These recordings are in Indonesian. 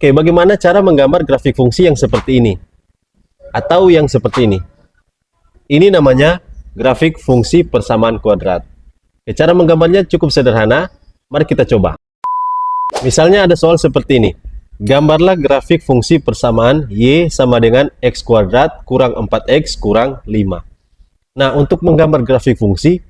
Oke, bagaimana cara menggambar grafik fungsi yang seperti ini? Atau yang seperti ini? Ini namanya grafik fungsi persamaan kuadrat. Oke, cara menggambarnya cukup sederhana. Mari kita coba. Misalnya ada soal seperti ini. Gambarlah grafik fungsi persamaan Y sama dengan X kuadrat kurang 4X kurang 5. Nah, untuk menggambar grafik fungsi,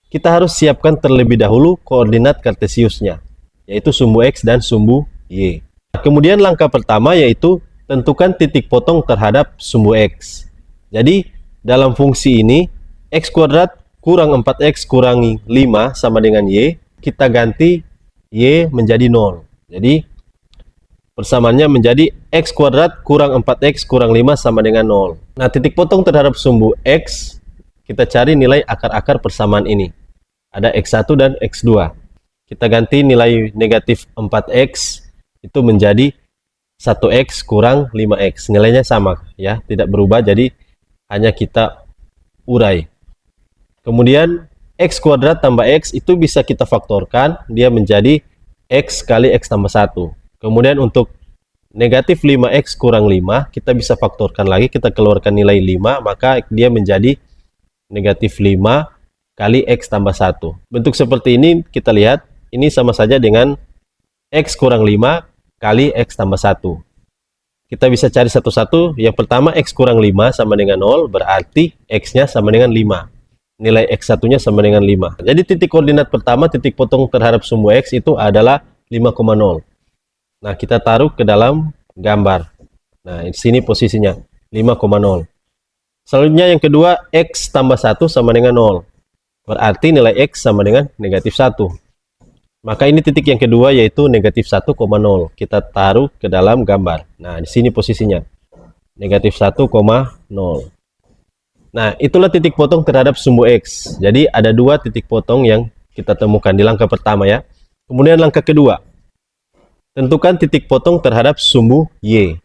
kita harus siapkan terlebih dahulu koordinat kartesiusnya, yaitu sumbu X dan sumbu Y. Kemudian langkah pertama yaitu tentukan titik potong terhadap sumbu X. Jadi, dalam fungsi ini, X kuadrat kurang 4X kurang 5 sama dengan Y, kita ganti Y menjadi 0. Jadi, persamaannya menjadi X kuadrat kurang 4X kurang 5 sama dengan 0. Nah, titik potong terhadap sumbu X, kita cari nilai akar-akar persamaan ini. Ada X1 dan X2. Kita ganti nilai negatif 4X itu menjadi 1X kurang 5X. Nilainya sama, ya, tidak berubah, jadi hanya kita urai. Kemudian X kuadrat tambah X itu bisa kita faktorkan, dia menjadi X kali X tambah 1. Kemudian untuk negatif 5X kurang 5, kita bisa faktorkan lagi, kita keluarkan nilai 5, maka dia menjadi negatif 5 kali X tambah 1. Bentuk seperti ini kita lihat, ini sama saja dengan X kurang 5 kali X tambah 1. Kita bisa cari satu-satu. Yang pertama, X kurang 5 sama dengan 0, berarti X-nya sama dengan 5. Nilai X1-nya sama dengan 5. Jadi titik koordinat pertama, titik potong terhadap sumbu X itu adalah 5,0. Nah, kita taruh ke dalam gambar. Nah, di sini posisinya 5,0. Selanjutnya yang kedua, X tambah 1 sama dengan 0. Berarti nilai X sama dengan negatif 1. Maka ini titik yang kedua yaitu negatif 1,0. Kita taruh ke dalam gambar. Nah, di sini posisinya. Negatif 1,0. Nah, itulah titik potong terhadap sumbu X. Jadi, ada dua titik potong yang kita temukan di langkah pertama ya. Kemudian langkah kedua. Tentukan titik potong terhadap sumbu Y.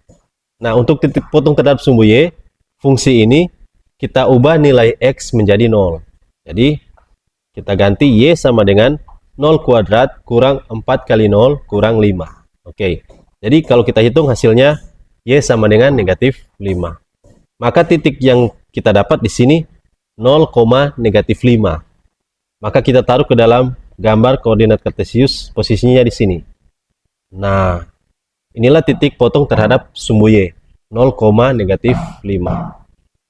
Nah, untuk titik potong terhadap sumbu Y, fungsi ini kita ubah nilai X menjadi 0. Jadi, kita ganti Y sama dengan 0 kuadrat kurang 4 kali 0 kurang 5. Oke, jadi kalau kita hitung hasilnya Y sama dengan negatif 5. Maka titik yang kita dapat di sini 0, negatif 5. Maka kita taruh ke dalam gambar koordinat kartesius, posisinya di sini. Nah, inilah titik potong terhadap sumbu Y, 0, negatif 5.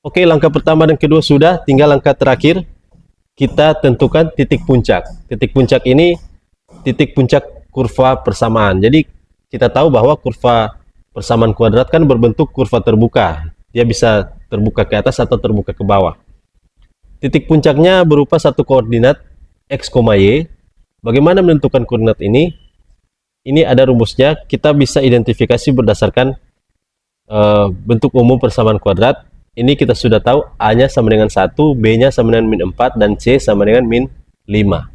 Oke, langkah pertama dan kedua sudah, tinggal langkah terakhir. Kita tentukan titik puncak. Titik puncak ini titik puncak kurva persamaan. Jadi kita tahu bahwa kurva persamaan kuadrat kan berbentuk kurva terbuka. Dia bisa terbuka ke atas atau terbuka ke bawah. Titik puncaknya berupa satu koordinat X, Y. Bagaimana menentukan koordinat ini? Ini ada rumusnya. Kita bisa identifikasi berdasarkan bentuk umum persamaan kuadrat. Ini kita sudah tahu A-nya sama dengan 1, B-nya sama dengan min 4, dan C sama dengan min 5.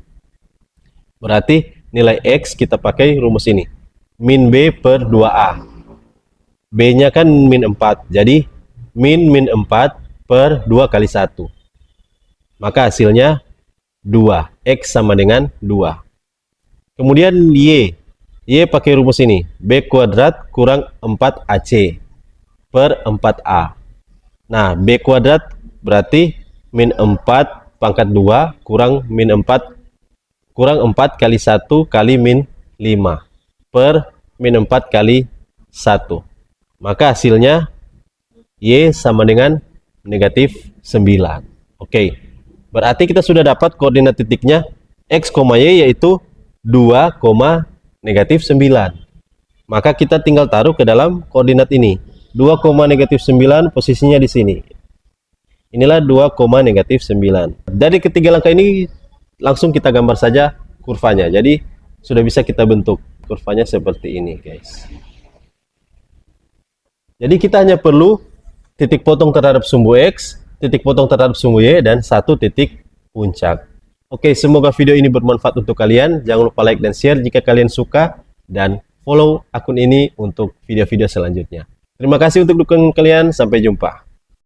Berarti nilai X kita pakai rumus ini. Min B per 2A. B-nya kan min 4, jadi min 4 per 2 kali 1. Maka hasilnya 2. X sama dengan 2. Kemudian Y. Y pakai rumus ini. B kuadrat kurang 4AC per 4A. Nah, B kuadrat berarti min 4 pangkat 2 kurang min 4 kurang 4 kali 1 kali min 5 per min 4 kali 1. Maka hasilnya Y sama dengan negatif 9. Oke, berarti kita sudah dapat koordinat titiknya X, Y yaitu 2, negatif 9. Maka kita tinggal taruh ke dalam koordinat ini. 2, negatif 9 posisinya di sini. Inilah 2, negatif 9. Dari ketiga langkah ini langsung kita gambar saja kurvanya. Jadi sudah bisa kita bentuk kurvanya seperti ini, guys. Jadi kita hanya perlu titik potong terhadap sumbu X, titik potong terhadap sumbu Y, dan satu titik puncak. Oke, semoga video ini bermanfaat untuk kalian. Jangan lupa like dan share jika kalian suka, dan follow akun ini untuk video-video selanjutnya. Terima kasih untuk dukungan kalian. Sampai jumpa.